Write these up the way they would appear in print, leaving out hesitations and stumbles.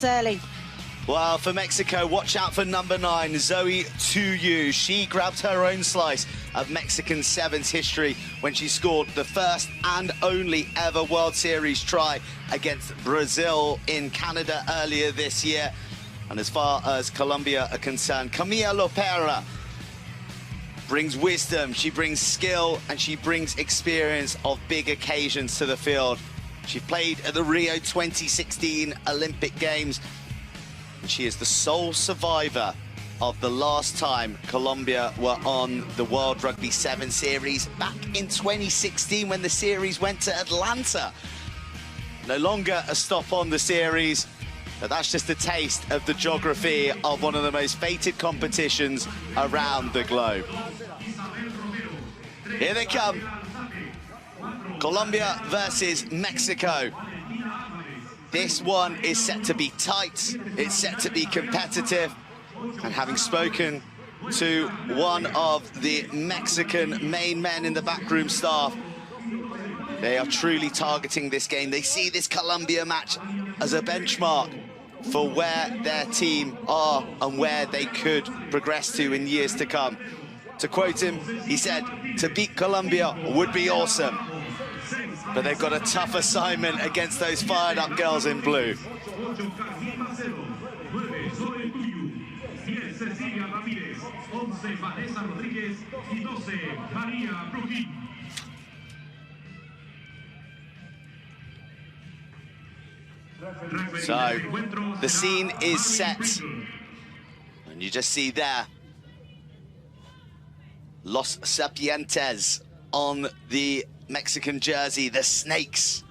early. Well, for Mexico, watch out for number 9, Zoe Tuyu. She grabbed her own slice of Mexican Sevens history when she scored the first and only ever World Series try against Brazil in Canada earlier this year. And as far as Colombia are concerned, Camila Lopera brings wisdom, she brings skill, and she brings experience of big occasions to the field. She played at the Rio 2016 Olympic Games. And she is the sole survivor of the last time Colombia were on the World Rugby 7 Series back in 2016 when the series went to Atlanta. No longer a stop on the series, but that's just a taste of the geography of one of the most fated competitions around the globe. Here they come. Colombia versus Mexico. This one is set to be tight, it's set to be competitive, and having spoken to one of the Mexican main men in the backroom staff, they are truly targeting this game. They see this Colombia match as a benchmark for where their team are and where they could progress to in years to come. To quote him, he said, "To beat Colombia would be awesome." But they've got a tough assignment against those fired-up girls in blue. So, the scene is set. And you just see there, Los Serpientes on the Mexican jersey, the snakes.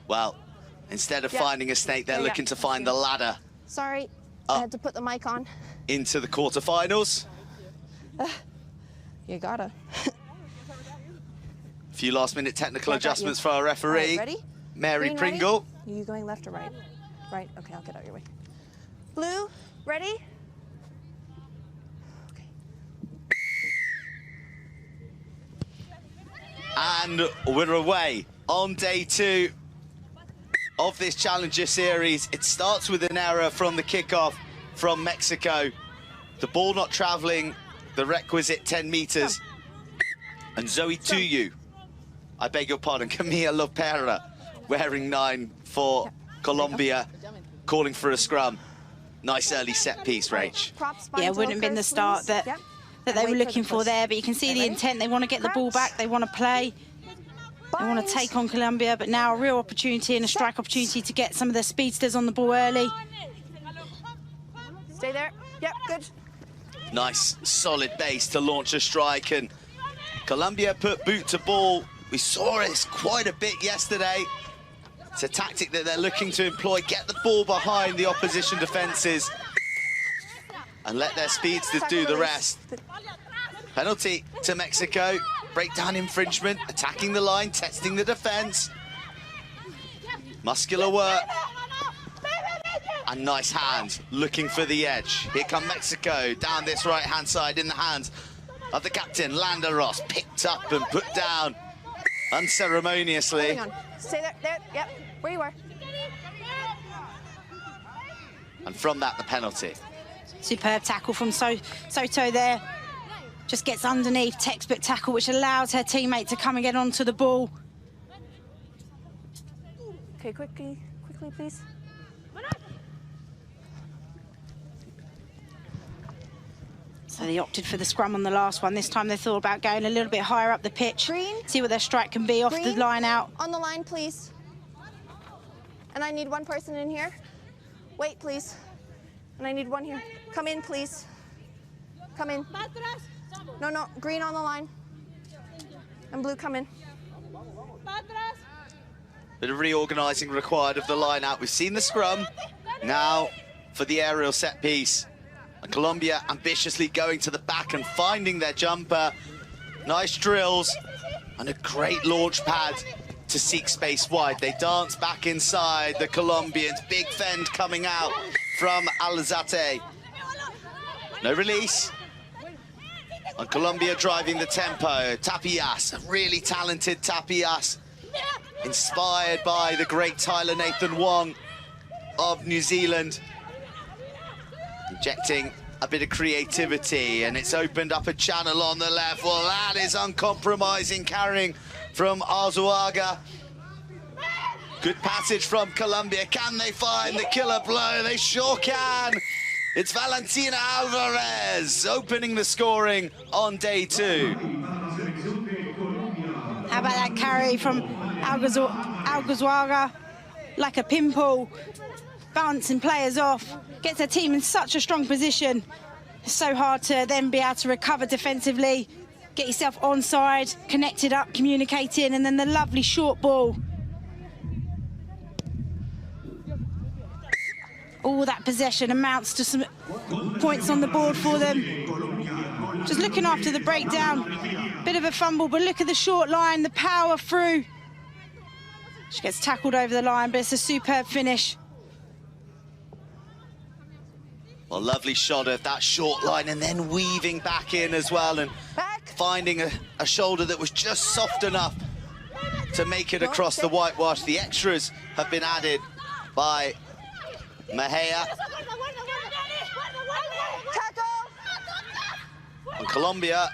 Well, instead of finding a snake, they're looking to find the ladder. Sorry, I had to put the mic on. Into the quarterfinals. You gotta. A few last-minute technical adjustments for our referee, right, ready? Mary Green, Pringle. Ready? Are you going left or right? Right, okay, I'll get out your way. Blue, ready? And we're away on day 2 of this Challenger Series. It starts with an error from the kickoff from Mexico. The ball not traveling the requisite 10 meters. And Zoe Tuyu, I beg your pardon, Camila Lopera, wearing 9 for Colombia, calling for a scrum. Nice early set piece, Rach. Yeah, wouldn't have been the start that they were looking for there, but you can see the intent. They want to get the ball back, they want to play, they want to take on Colombia, but now a real opportunity and a strike opportunity to get some of their speedsters on the ball early. Stay there. Yep, good. Nice, solid base to launch a strike, and Colombia put boot to ball. We saw it quite a bit yesterday. It's a tactic that they're looking to employ, get the ball behind the opposition defences and let their speedsters do the rest. Penalty to Mexico, breakdown infringement, attacking the line, testing the defence. Muscular work. And nice hands, looking for the edge. Here come Mexico, down this right-hand side in the hands of the captain, Landa Ross, picked up and put down unceremoniously. Hang on, stay there, yep, where you are. And from that, the penalty. Superb tackle from Soto there. Just gets underneath, textbook tackle, which allows her teammate to come and get onto the ball. Okay, quickly, please. So they opted for the scrum on the last one. This time they thought about going a little bit higher up the pitch. Green. See what their strike can be off the line out. On the line, please. And I need one person in here. Wait, please. And I need one here. Come in, please. Come in. No, green on the line. And blue, come in. Bit of reorganising required of the line out. We've seen the scrum. Now for the aerial set piece. And Colombia ambitiously going to the back and finding their jumper. Nice drills and a great launch pad to seek space wide. They dance back inside, the Colombians. Big fend coming out from Alzate. No release. And Colombia driving the tempo. Tapias, a really talented Tapias. inspired by the great Tyler Nathan Wong of New Zealand. Injecting a bit of creativity, and it's opened up a channel on the left. Well, that is uncompromising carrying from Arzuaga. Good passage from Colombia. Can they find the killer blow? They sure can. It's Valentina Alvarez opening the scoring on day 2. How about that carry from Alzuaga? Like a pimple, bouncing players off, gets their team in such a strong position. It's so hard to then be able to recover defensively, get yourself onside, connected up, communicating, and then the lovely short ball. All that possession amounts to some points on the board for them. Just looking after the breakdown, bit of a fumble, but look at the short line, the power through. She gets tackled over the line, but it's a superb finish. Well, lovely shot of that short line and then weaving back in as well and finding a shoulder that was just soft enough to make it across the whitewash. The extras have been added by Mejia. And Colombia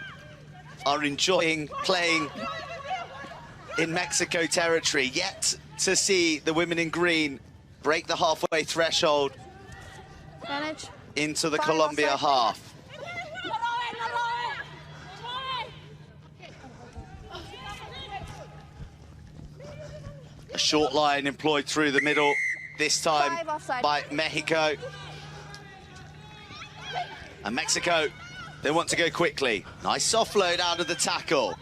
are enjoying playing in Mexico territory. Yet to see the women in green break the halfway threshold into the Colombia half. A short line employed through the middle, this time by Mexico. And Mexico, they want to go quickly. Nice offload out of the tackle.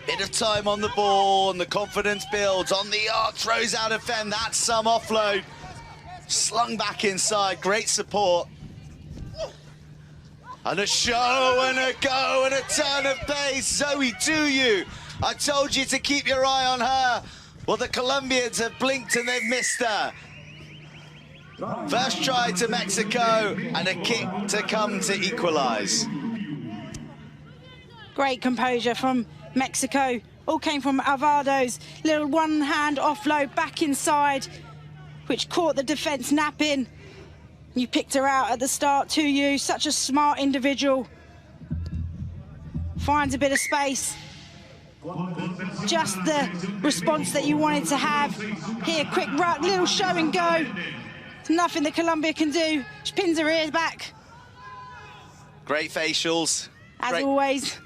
Bit of time on the ball, and the confidence builds. On the arc, throws out a fend. That's some offload. Slung back inside, great support. And a show and a go and a turn of pace. Zoe, do you? I told you to keep your eye on her. Well, the Colombians have blinked and they've missed her. First try to Mexico and a kick to come to equalise. Great composure from Mexico. All came from Alvado's little one-hand offload back inside, which caught the defence napping. You picked her out at the start, to you. Such a smart individual. Finds a bit of space. Just the response that you wanted to have. Here, quick ruck, little show and go. There's nothing that Colombia can do. She pins her ears back. Great facials. As always.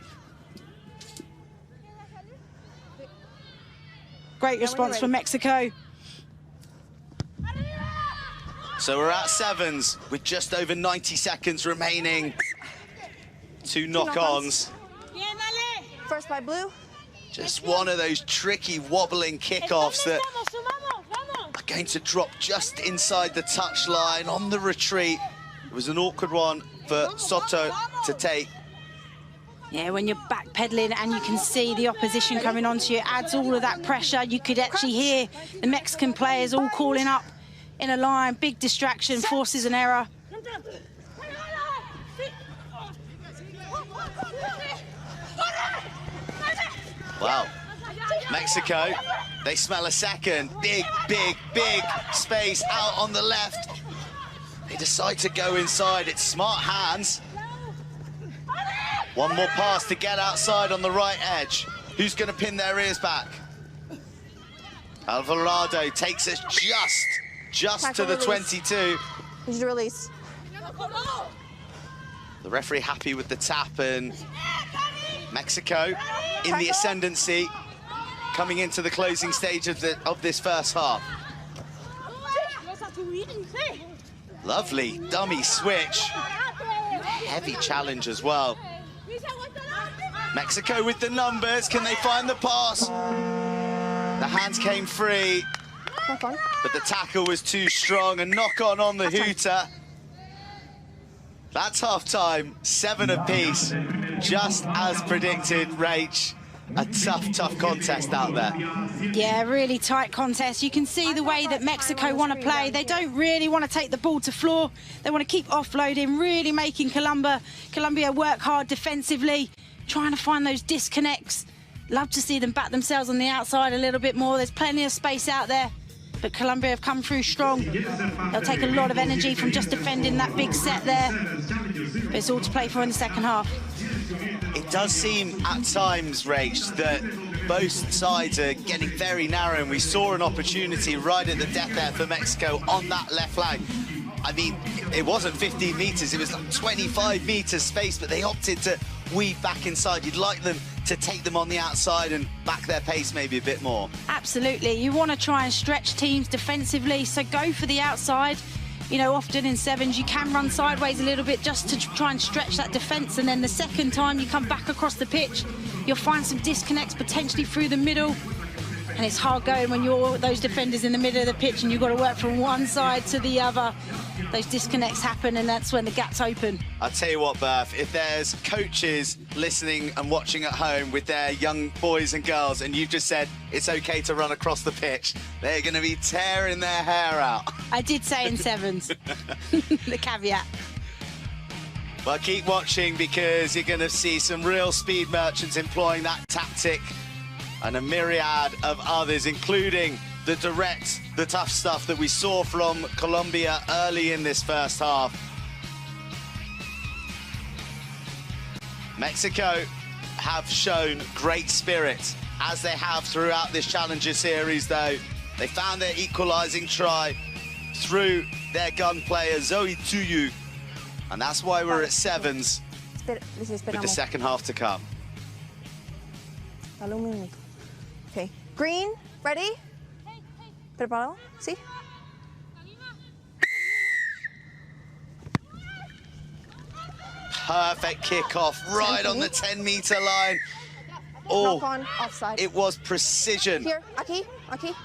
Great response from Mexico. So we're at sevens with just over 90 seconds remaining. Two knock-ons. First by blue. Just one of those tricky wobbling kickoffs that are going to drop just inside the touchline on the retreat. It was an awkward one for Soto to take. Yeah, when you're backpedaling and you can see the opposition coming onto you, it adds all of that pressure. You could actually hear the Mexican players all calling up in a line. Big distraction, forces an error. Wow. Mexico, they smell a second. Big, big, big space out on the left. They decide to go inside. It's smart hands. One more pass to get outside on the right edge. Who's going to pin their ears back? Alvarado takes us just to the 22. Did you release? The referee happy with the tap, and Mexico in the ascendancy coming into the closing stage of this first half. Lovely dummy switch. Heavy challenge as well. Mexico with the numbers. Can they find the pass? The hands came free, but the tackle was too strong. A knock-on on the hooter. That's half-time, 7 apiece. Just as predicted, Rach. A tough contest out there. Yeah, really tight contest. You can see the way that Mexico want to play. They don't really want to take the ball to floor. They want to keep offloading, really making Colombia work hard defensively, trying to find those disconnects, Love to see them back themselves on the outside a little bit more. There's plenty of space out there, but Colombia have come through strong. They'll take a lot of energy from just defending that big set there. But it's all to play for in the second half. It does seem at times, Rach, that both sides are getting very narrow, and we saw an opportunity right at the death there for Mexico on that left flank. I mean, it wasn't 15 meters, it was like 25 meters space, but they opted to weave back inside. You'd like them to take them on the outside and back their pace maybe a bit more. Absolutely. You want to try and stretch teams defensively, so go for the outside. You know, often in sevens, you can run sideways a little bit just to try and stretch that defence, and then the second time you come back across the pitch, you'll find some disconnects potentially through the middle. And it's hard going when you're those defenders in the middle of the pitch and you've got to work from one side to the other. Those disconnects happen, and that's when the gaps open. I'll tell you what, Berth, if there's coaches listening and watching at home with their young boys and girls, and you've just said it's okay to run across the pitch, they're going to be tearing their hair out. I did say in sevens, the caveat. Well, keep watching, because you're going to see some real speed merchants employing that tactic, and a myriad of others, including the direct, the tough stuff that we saw from Colombia early in this first half. Mexico have shown great spirit, as they have throughout this Challenger Series, though. They found their equalising try through their gun player, Zoe Tuyu, and that's why we're at sevens with the second half to come. Okay, green, ready? Preparado? Sí. Perfect kickoff right on the 10-meter line. Oh, knock on, offside. It was precision. Here, aquí, aquí.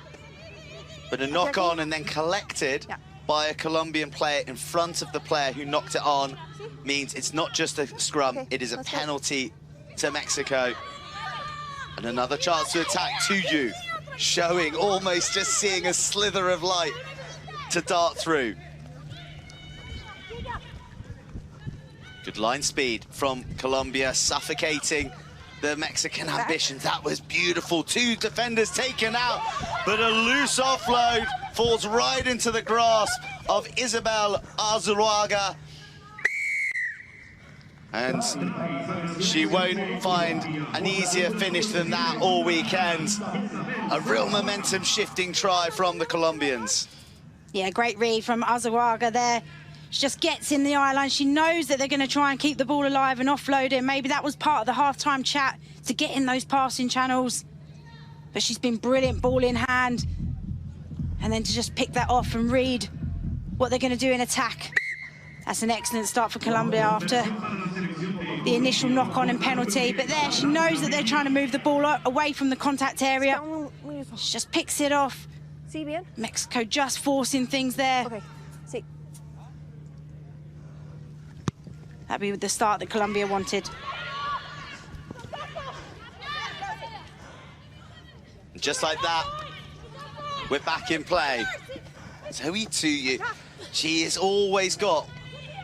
But a knock on and then collected by a Colombian player in front of the player who knocked it on means it's not just a scrum, it is a penalty to Mexico. And another chance to attack Tuyu, showing, almost just seeing a slither of light to dart through. Good line speed from Colombia, suffocating the Mexican ambitions. That was beautiful. Two defenders taken out, but a loose offload falls right into the grasp of Isabel Arzuaga. And she won't find an easier finish than that all weekend. A real momentum-shifting try from the Colombians. Yeah, great read from Arzuaga there. She just gets in the eye line. She knows that they're going to try and keep the ball alive and offload it. Maybe that was part of the half-time chat to get in those passing channels. But she's been brilliant, ball in hand. And then to just pick that off and read what they're going to do in attack. That's an excellent start for Colombia after the initial knock-on and penalty. But there, she knows that they're trying to move the ball away from the contact area. She just picks it off. Mexico just forcing things there. Okay. Sí. That'd be the start that Colombia wanted. Just like that, we're back in play. Zoe Tuyu, she has always got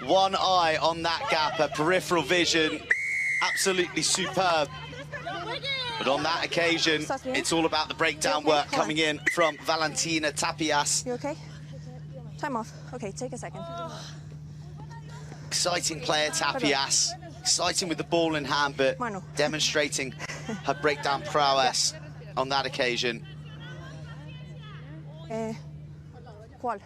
one eye on that gap, her peripheral vision, absolutely superb. But on that occasion, it's all about the breakdown work coming in from Valentina Tapias. You okay? Time off. Okay, take a second. Exciting player, Tapias. Exciting with the ball in hand, but demonstrating her breakdown prowess on that occasion. ¿Cuál?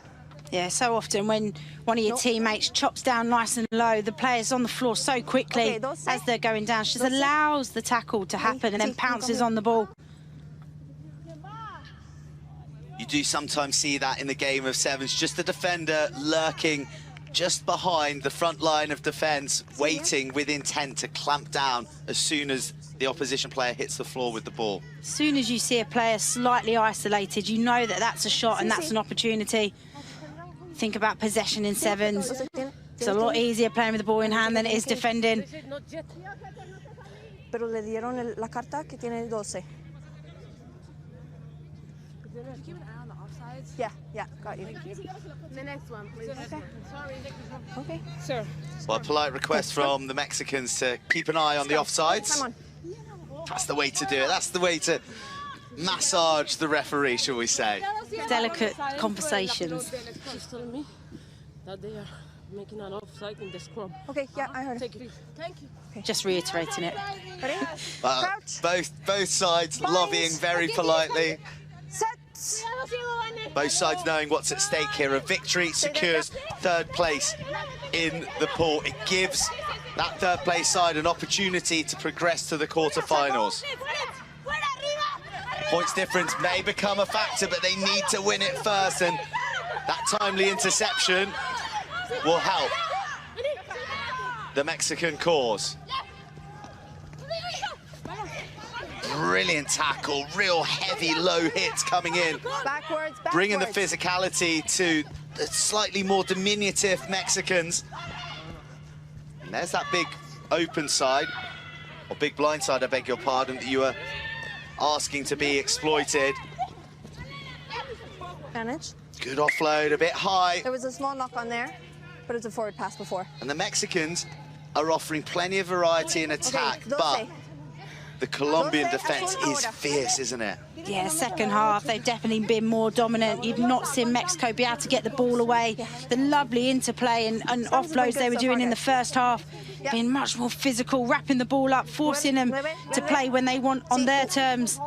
Yeah, so often when one of your teammates chops down nice and low, the player's on the floor so quickly as they're going down. She just allows the tackle to happen and then pounces on the ball. You do sometimes see that in the game of sevens, just the defender lurking just behind the front line of defence, waiting with intent to clamp down as soon as the opposition player hits the floor with the ball. As soon as you see a player slightly isolated, you know that that's a shot and that's an opportunity. Think about possession in sevens. It's a lot easier playing with the ball in hand than it is defending. Pero le dieron la carta que tiene 12. Yeah, got you. The next one, please. Okay. Sure. Well, a polite request from the Mexicans to keep an eye on the offsides. Come on. That's the way to do it. That's the way to massage the referee, shall we say. Delicate conversations. She's telling me that they are making an offside in the scrum. Okay, yeah, I heard it. Take it. Thank you. Just reiterating it. Ready? Crouch. Both sides lobbying very politely. Set. Both sides knowing what's at stake here. A victory secures third place in the pool. It gives that third place side an opportunity to progress to the quarterfinals. Points difference may become a factor, but they need to win it first, and that timely interception will help the Mexican cause. Brilliant tackle, real heavy low hits coming in. Backwards. Bringing the physicality to the slightly more diminutive Mexicans. And there's that big open side, or big blind side, I beg your pardon, that you were asking to be exploited. Manage. Good offload, a bit high. There was a small knock on there, but it's a forward pass before. And the Mexicans are offering plenty of variety in attack, Okay, but the Colombian defense is fierce, isn't it? Yeah, second half, they've definitely been more dominant. You've not seen Mexico be able to get the ball away. The lovely interplay and offloads they were doing in the first half, being much more physical, wrapping the ball up, forcing them to play when they want on their terms.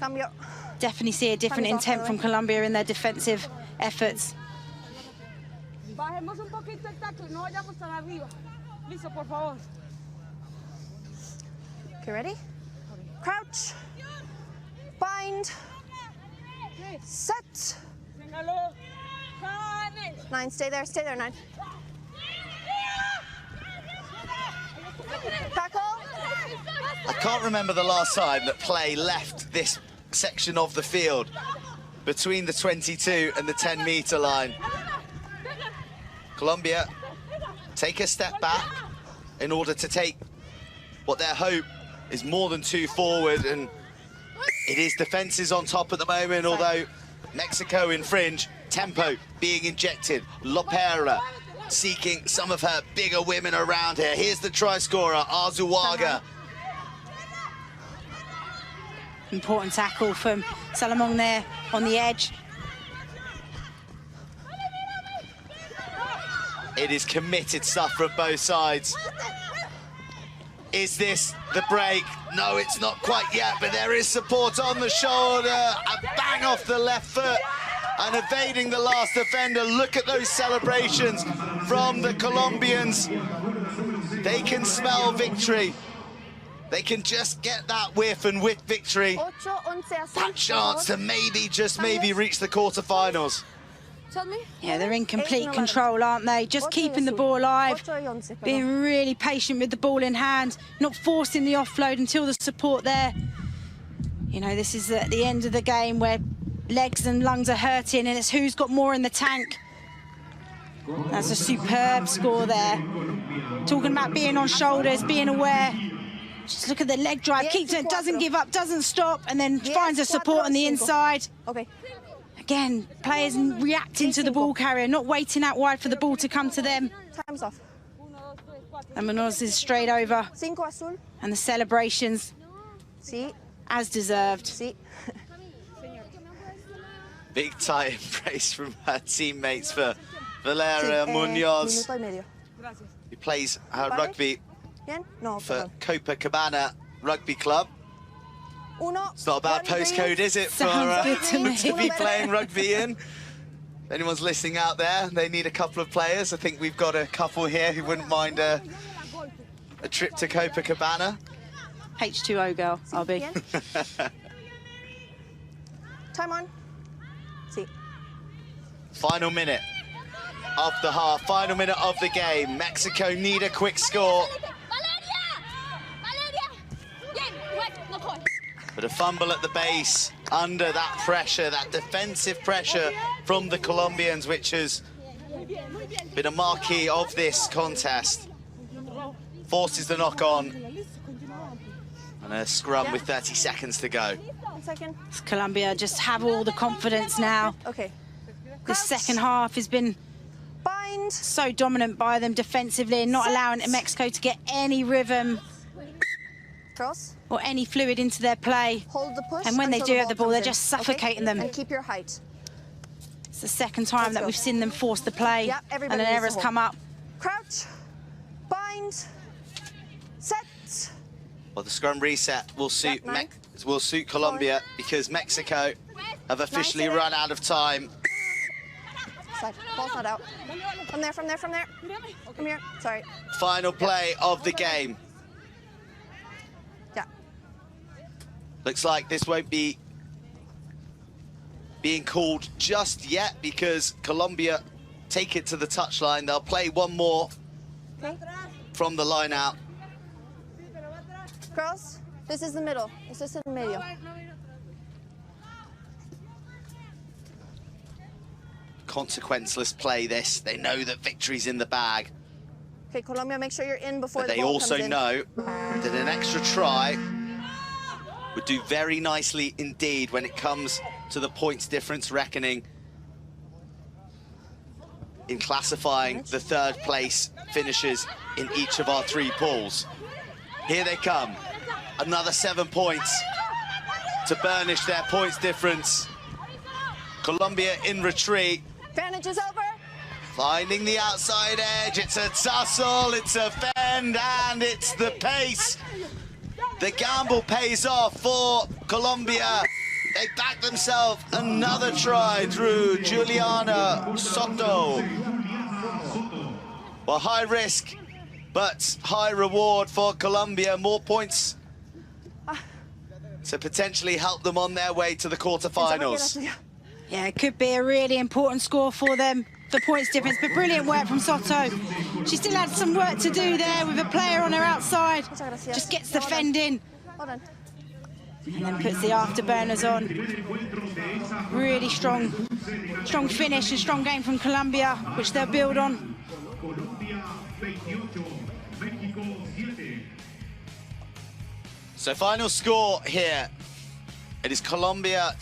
Cambio. Definitely see a different intent from Colombia in their defensive efforts. Bajemos un poquito el tackle, no vayamos tan arriba. Listo, por favor. Okay, ready? Crouch. Bind. Set. 9, stay there, 9. Tackle. I can't remember the last time that play left this section of the field between the 22 and the 10-meter line. Colombia take a step back in order to take what their hope is more than 2 forward, and it is defenses on top at the moment, although Mexico infringe. Tempo being injected. Lopera seeking some of her bigger women around here. Here's the try scorer, Arzuaga. Important tackle from Salomon there on the edge. It is committed stuff from both sides. Is this the break? No, it's not quite yet, but there is support on the shoulder. A bang off the left foot and evading the last defender. Look at those celebrations from the Colombians. They can smell victory. They can just get that whiff, and with victory, that chance to maybe, just maybe, reach the quarterfinals. Yeah, they're in complete control, aren't they? Just keeping the ball alive, being really patient with the ball in hand, not forcing the offload until the support there. You know, this is at the end of the game where legs and lungs are hurting, and it's who's got more in the tank. That's a superb score there. Talking about being on shoulders, being aware. Just look at the leg drive, keeps it, doesn't give up, doesn't stop, and then finds a support on the inside. Okay. Again, players reacting to the ball carrier, not waiting out wide for the ball to come to them. Time's off. And Munoz is straight over. 5 azul. And the celebrations, Sí. as deserved. Sí. Big tight embrace from her teammates for Valeria Munoz, Minuto y medio. who plays her rugby Bien? No, for perdón. Copacabana Rugby Club. Uno. It's not a bad postcode, is it, for Sounds good to me. to be playing rugby in? If anyone's listening out there, they need a couple of players. I think we've got a couple here who wouldn't mind a trip to Copacabana. H2O girl, I'll be. Time on. Sí. Final minute of the half, final minute of the game. Mexico need a quick score. But a fumble at the base, under that pressure, that defensive pressure from the Colombians, which has been a marquee of this contest. Forces the knock on. And a scrum with 30 seconds to go. 1 second. Colombia just have all the confidence now. Okay. The second half has been Bind. so dominant by them defensively and not allowing Mexico to get any rhythm. Girls, or any fluid into their play. hold the push. And when they until do have the ball, comes they're in, just okay? suffocating them. And keep your height. It's the second time Let's that go. we've seen them force the play, Yep, and everybody an needs to error's hold. come up. Crouch, bind, set. Well, the scrum reset will suit Yep, 9. Colombia because Mexico have officially 9, run out of time. Side. Ball's not out. From there, from there, from there. Come here. Sorry. Final play of the game. Yeah. Looks like this won't be being called just yet because Colombia take it to the touchline. They'll play one more Okay. from the line out. Girls, this is the middle. This is the medio. Consequenceless play this. They know that victory's in the bag, Okay, Colombia, make sure you're in before but the they ball also comes in. know that an extra try would do very nicely indeed when it comes to the points difference reckoning in classifying the third place finishers in each of our 3 pools. Here they come. Another 7 points to burnish their points difference. Colombia in retreat. Advantage is over. Finding the outside edge. It's a tussle, it's a fend, and it's the pace. The gamble pays off for Colombia. They back themselves another try through Juliana Soto. Well, high risk, but high reward for Colombia. More points to potentially help them on their way to the quarterfinals. Yeah, it could be a really important score for them, the points difference, but brilliant work from Soto. She still had some work to do there with a player on her outside. Just gets the fend in. Hold on. And then puts the afterburners on. Really strong finish and strong game from Colombia, which they'll build on. So final score here. It is Colombia